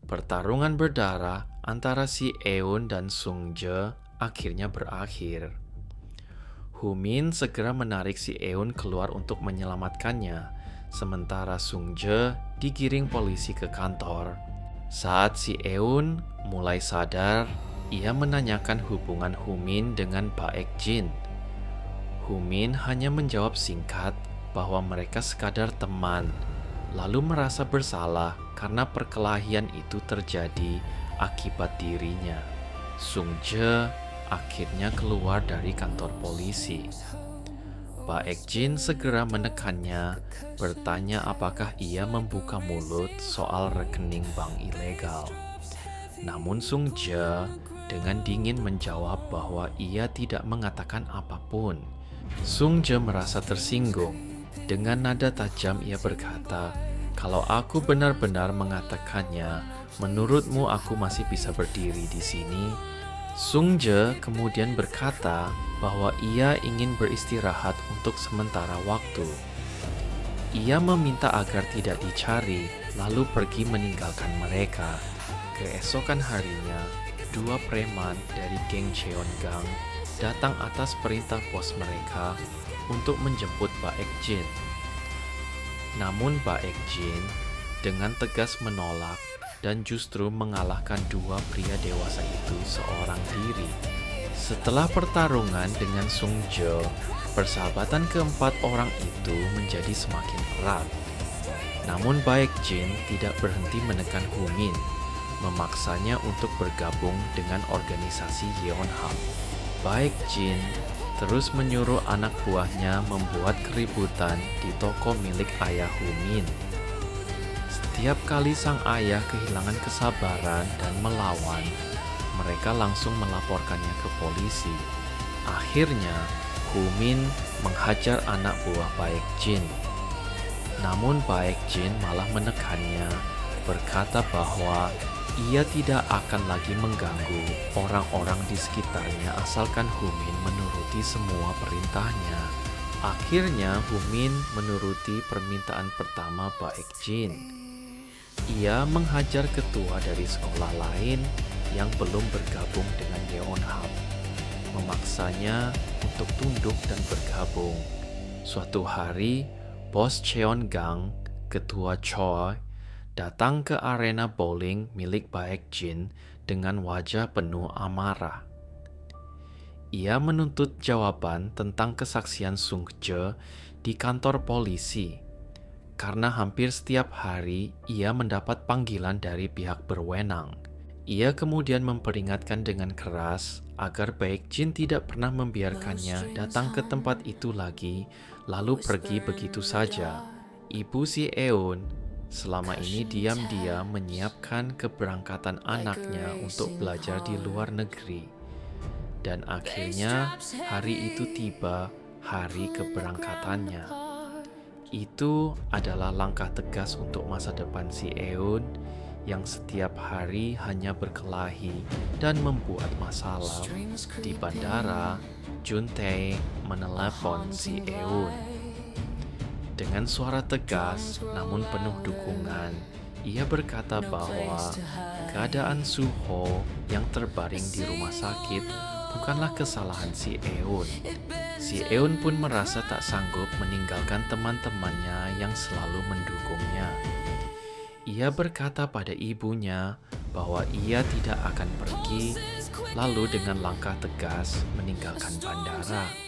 Pertarungan berdarah antara si Eun dan Sung Je akhirnya berakhir. Humin segera menarik si Eun keluar untuk menyelamatkannya, sementara Sung Je digiring polisi ke kantor. Saat si Eun mulai sadar, ia menanyakan hubungan Humin dengan Baek Jin. Humin hanya menjawab singkat bahwa mereka sekadar teman, lalu merasa bersalah karena perkelahian itu terjadi akibat dirinya. Sung Je akhirnya keluar dari kantor polisi. Baek Jin segera menekannya, bertanya apakah ia membuka mulut soal rekening bank ilegal. Namun Sung Je dengan dingin menjawab bahwa ia tidak mengatakan apapun. Sung Je merasa tersinggung. Dengan nada tajam ia berkata, "Kalau aku benar-benar mengatakannya, menurutmu aku masih bisa berdiri di sini?" Sung Je kemudian berkata bahwa ia ingin beristirahat untuk sementara waktu. Ia meminta agar tidak dicari, lalu pergi meninggalkan mereka. Keesokan harinya, dua preman dari geng Cheongang datang atas perintah bos mereka untuk menjemput Baek Jin. Namun Baek Jin dengan tegas menolak dan justru mengalahkan dua pria dewasa itu seorang diri. Setelah pertarungan dengan Sung Je, persahabatan keempat orang itu menjadi semakin erat. Namun Baek Jin tidak berhenti menekan Humin, memaksanya untuk bergabung dengan organisasi Yeonhap. Baek Jin terus menyuruh anak buahnya membuat keributan di toko milik ayah Humin. Setiap kali sang ayah kehilangan kesabaran dan melawan, mereka langsung melaporkannya ke polisi. Akhirnya, Humin menghajar anak buah Baek Jin. Namun Baek Jin malah menekannya, berkata bahwa ia tidak akan lagi mengganggu orang-orang di sekitarnya asalkan Humin menuruti semua perintahnya. Akhirnya Humin menuruti permintaan pertama Baek Jin. Ia menghajar ketua dari sekolah lain yang belum bergabung dengan Yeonhap, memaksanya untuk tunduk dan bergabung. Suatu hari, bos Cheongang, ketua Choi, datang ke arena bowling milik Baek Jin dengan wajah penuh amarah. Ia menuntut jawaban tentang kesaksian Sung Je di kantor polisi, karena hampir setiap hari ia mendapat panggilan dari pihak berwenang. Ia kemudian memperingatkan dengan keras agar Baek Jin tidak pernah membiarkannya datang ke tempat itu lagi, lalu pergi begitu saja. Ibu si Eun selama ini diam-diam menyiapkan keberangkatan anaknya untuk belajar di luar negeri. Dan akhirnya hari itu tiba, hari keberangkatannya. Itu adalah langkah tegas untuk masa depan si Eun yang setiap hari hanya berkelahi dan membuat masalah. Di bandara, Jun Tae menelepon si Eun. Dengan suara tegas namun penuh dukungan, ia berkata bahwa keadaan Suho yang terbaring di rumah sakit bukanlah kesalahan si Eun. Si Eun pun merasa tak sanggup meninggalkan teman-temannya yang selalu mendukungnya. Ia berkata pada ibunya bahwa ia tidak akan pergi, lalu dengan langkah tegas meninggalkan bandara.